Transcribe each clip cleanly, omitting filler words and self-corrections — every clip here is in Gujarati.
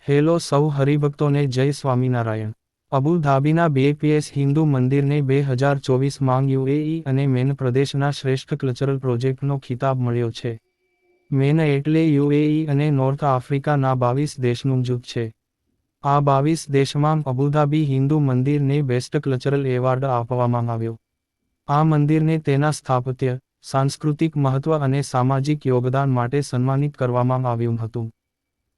હેલો સૌ હરિભક્તોને જય સ્વામિનારાયણ। અબુ ધાબીના BAPS હિન્દુ મંદિરને 2024માં UAE અને મેન પ્રદેશના શ્રેષ્ઠ કલ્ચરલ પ્રોજેક્ટનો ખિતાબ મળ્યો છે। મેન એટલે UAE અને નોર્થ આફ્રિકાના 22 દેશનું જૂથ છે। આ 22 દેશમાં અબુધાબી હિન્દુ મંદિરને બેસ્ટ કલ્ચરલ એવોર્ડ આપવામાં આવ્યો। આ મંદિરને તેના સ્થાપત્ય, સાંસ્કૃતિક મહત્વ અને સામાજિક યોગદાન માટે સન્માનિત કરવામાં આવ્યું હતું।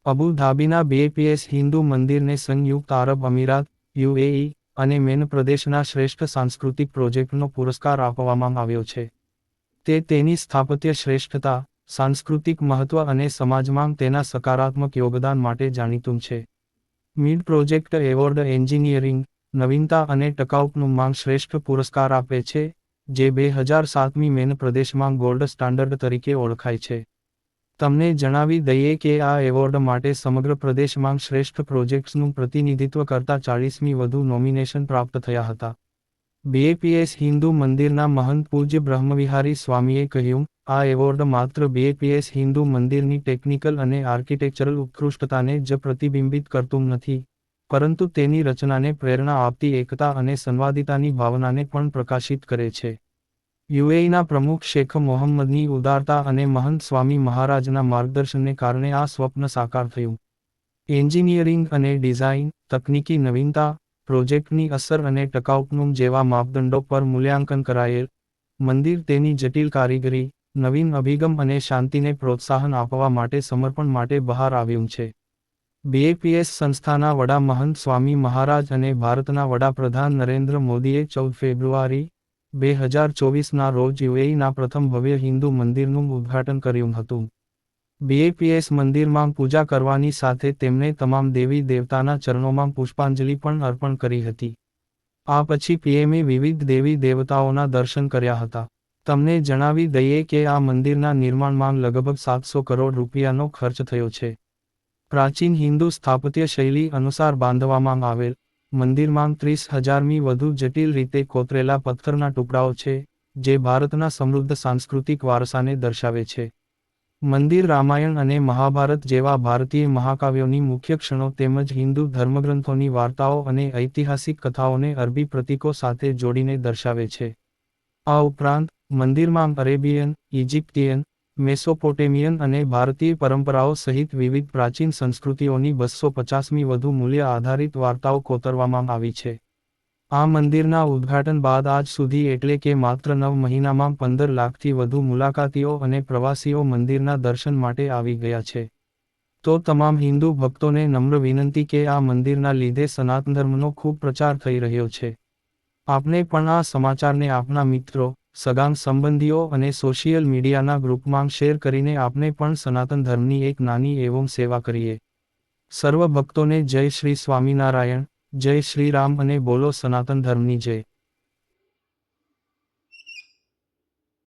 અબુ ધાબીના BAPS હિન્દુ મંદિરને સંયુક્ત આરબ અમીરાત, UAE, અને મેન પ્રદેશના શ્રેષ્ઠ સાંસ્કૃતિક પ્રોજેક્ટનો પુરસ્કાર આપવામાં આવ્યો છે। તે તેની સ્થાપત્ય શ્રેષ્ઠતા, સાંસ્કૃતિક મહત્વ અને સમાજમાં તેના સકારાત્મક યોગદાન માટે જાણીતું છે। મિડ પ્રોજેક્ટ એવોર્ડ એન્જિનિયરિંગ, નવીનતા અને ટકાઉપણુંમાં શ્રેષ્ઠ પુરસ્કાર આપે છે, જે 2007મી મેન પ્રદેશમાં ગોલ્ડ સ્ટાન્ડર્ડ તરીકે ઓળખાય છે। તમને જણાવી દઈએ કે આ એવોર્ડ માટે સમગ્ર પ્રદેશમાં શ્રેષ્ઠ પ્રોજેક્ટ્સનું પ્રતિનિધિત્વ કરતા 40મી વધુ નોમિનેશન પ્રાપ્ત થયા હતા। BAPS હિન્દુ મંદિરના મહંત પૂજ્ય બ્રહ્મવિહારી સ્વામીએ કહ્યું, આ એવોર્ડ માત્ર BAPS હિન્દુ મંદિરની ટેકનિકલ અને આર્કિટેક્ચરલ ઉત્કૃષ્ટતાને જ પ્રતિબિંબિત કરતું નથી, પરંતુ તેની રચનાને પ્રેરણા આપતી એકતા અને સંવાદિતાની ભાવનાને પણ પ્રકાશિત કરે છે। UAEના પ્રમુખ શેખ મોહમ્મદની ઉદારતા અને મહંત સ્વામી મહારાજના માર્ગદર્શનને કારણે આ સ્વપ્ન સાકાર થયું। એન્જિનિયરિંગ અને ડિઝાઇન, તકનીકી નવીનતા, પ્રોજેક્ટની અસર અને ટકાઉપણું જેવા માપદંડો પર મૂલ્યાંકન કરાયેલ, મંદિર તેની જટિલ કારીગરી, નવીન અભિગમ અને શાંતિને પ્રોત્સાહન આપવા માટે સમર્પણ માટે બહાર આવ્યું છે। BAPS સંસ્થાના વડા મહંત સ્વામી મહારાજ અને ભારતના વડાપ્રધાન નરેન્દ્ર મોદીએ 14 ફેબ્રુઆરી, 2024ના રોજ UAEના પ્રથમ ભવ્ય હિન્દુ મંદિરનું ઉદ્ઘાટન કર્યું હતું। BAPS મંદિરમાં પૂજા કરવાની સાથે તેમણે તમામ દેવી દેવતાના ચરણોમાં પુષ્પાંજલિ પણ અર્પણ કરી હતી। આ પછી PMએ વિવિધ દેવી દેવતાઓના દર્શન કર્યા હતા। તમને જણાવી દઈએ કે આ મંદિરના નિર્માણમાં લગભગ 700 કરોડ રૂપિયાનો ખર્ચ થયો છે। પ્રાચીન હિન્દુ સ્થાપત્ય શૈલી અનુસાર બાંધવામાં આવેલ, મંદિરમાં 30,000મી વધુ જટિલ રીતે કોતરેલા પથ્થરના ટુકડાઓ છે, જે ભારતના સમૃદ્ધ સાંસ્કૃતિક વારસાને દર્શાવે છે। મંદિર રામાયણ અને મહાભારત જેવા ભારતીય મહાકાવ્યોની મુખ્ય ક્ષણો તેમજ હિન્દુ ધર્મગ્રંથોની વાર્તાઓ અને ઐતિહાસિક કથાઓને અરબી પ્રતીકો સાથે જોડીને દર્શાવે છે। આ ઉપરાંત, મંદિરમાં અરેબિયન, ઇજિપ્તિયન, મેસોપોટેમિયન અને ભારતીય પરંપરાઓ સહિત વિવિધ પ્રાચીન સંસ્કૃતિઓની 250મી વધુ મૂલ્ય આધારિત વાર્તાઓ કોતરવામાં આવી છે। આ મંદિરના ઉદ્ઘાટન બાદ આજ સુધી એટલે કે માત્ર 9 મહિનામાં 15 લાખથી વધુ મુલાકાતીઓ અને પ્રવાસીઓ મંદિરના દર્શન માટે આવી ગયા છે। તો તમામ હિન્દુ ભક્તોને નમ્ર વિનંતી કે આ મંદિરના લીધે સનાતન ધર્મનો ખૂબ પ્રચાર થઈ રહ્યો છે। આપને પણ આ સમાચારને આપના મિત્રો, સગાં સંબંધીઓ અને સોશિયલ મીડિયાના ગ્રુપમાં શેર કરીને આપને પણ સનાતન ધર્મની એક નાની એવમ સેવા કરીએ। સર્વ ભક્તોને જય શ્રી સ્વામિનારાયણ, જય શ્રી રામ અને બોલો સનાતન ધર્મની જય।